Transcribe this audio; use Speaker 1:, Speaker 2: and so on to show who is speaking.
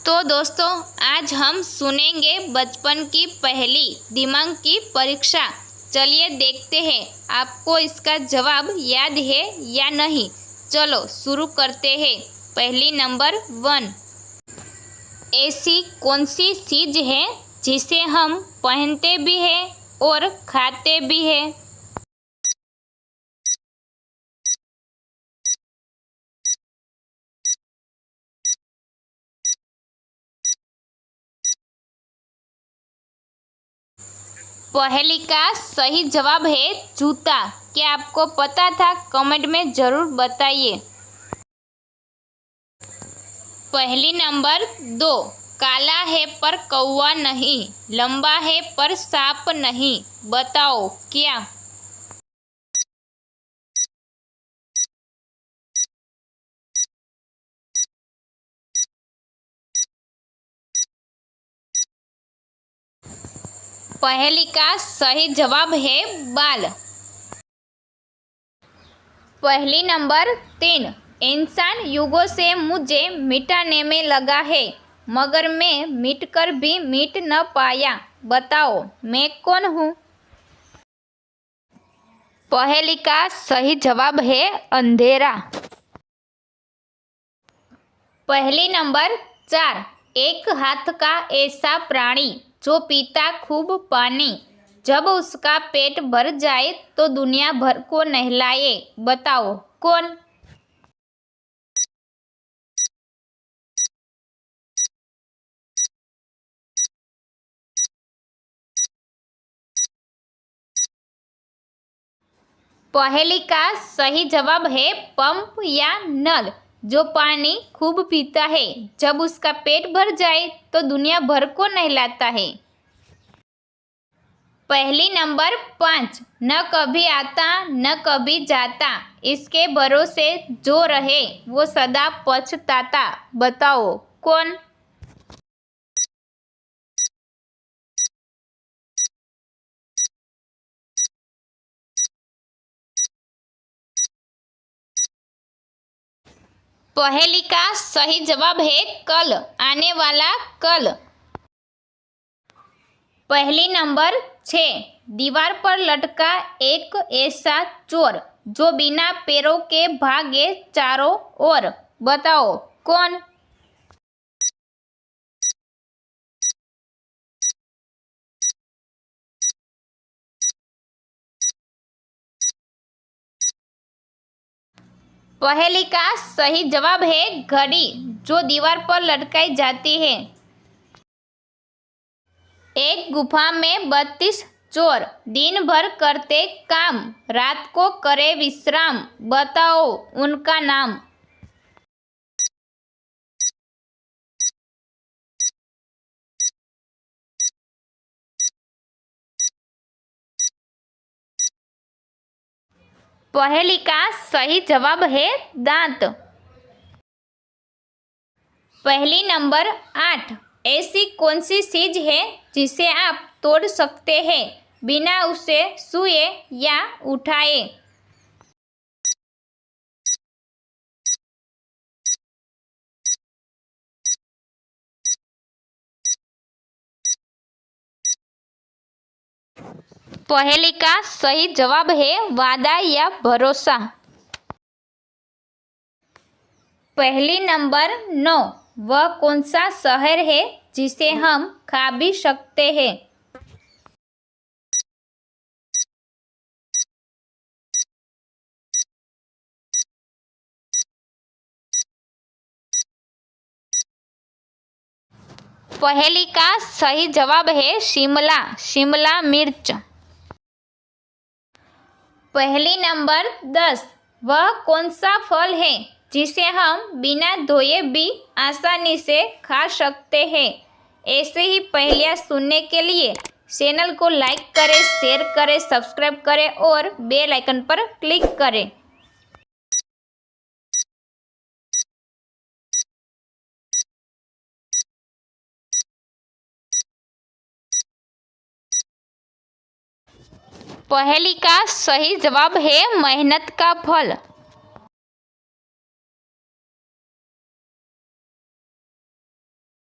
Speaker 1: तो दोस्तों आज हम सुनेंगे बचपन की पहली दिमाग की परीक्षा। चलिए देखते हैं आपको इसका जवाब याद है या नहीं। चलो शुरू करते हैं। पहली नंबर 1, ऐसी कौन सी चीज़ है जिसे हम पहनते भी हैं और खाते भी हैं। पहली का सही जवाब है जूता। क्या आपको पता था? कमेंट में ज़रूर बताइए। पहली नंबर 2, काला है पर कौवा नहीं, लंबा है पर सांप नहीं, बताओ क्या। पहली का सही जवाब है बाल। पहली नंबर 3, इंसान युगों से मुझे मिटाने में लगा है मगर मैं मिटकर भी मिट न पाया, बताओ मैं कौन हूँ। पहली का सही जवाब है अंधेरा। पहली नंबर 4, एक हाथ का ऐसा प्राणी जो पीता खूब पानी, जब उसका पेट भर जाए तो दुनिया भर को नहलाए, बताओ कौन। पहली का सही जवाब है पंप या नल, जो पानी खूब पीता है, जब उसका पेट भर जाए तो दुनिया भर को नहलाता है। पहली नंबर 5, न कभी आता न कभी जाता, इसके भरोसे जो रहे वो सदा पछताता, बताओ कौन। पहली का सही जवाब है कल, आने वाला कल। पहली नंबर 6, दीवार पर लटका एक ऐसा चोर जो बिना पैरों के भागे चारों ओर, बताओ कौन। पहली का सही जवाब है घड़ी, जो दीवार पर लटकाई जाती है। एक गुफा में 32 चोर दिन भर करते काम, रात को करे विश्राम, बताओ उनका नाम। पहली का सही जवाब है दांत। पहली नंबर 8, ऐसी कौन सी चीज है जिसे आप तोड़ सकते हैं बिना उसे छुए या उठाए। पहली का सही जवाब है वादा या भरोसा। पहली नंबर 9, वह कौन सा शहर है जिसे हम खा भी सकते हैं। पहली का सही जवाब है शिमला, शिमला मिर्च। पहली नंबर 10, वह कौन सा फल है जिसे हम बिना धोए भी आसानी से खा सकते हैं। ऐसे ही पहेलियाँ सुनने के लिए चैनल को लाइक करें, शेयर करें, सब्सक्राइब करें और बेल आइकन पर क्लिक करें। पहेली का सही जवाब है मेहनत का फल।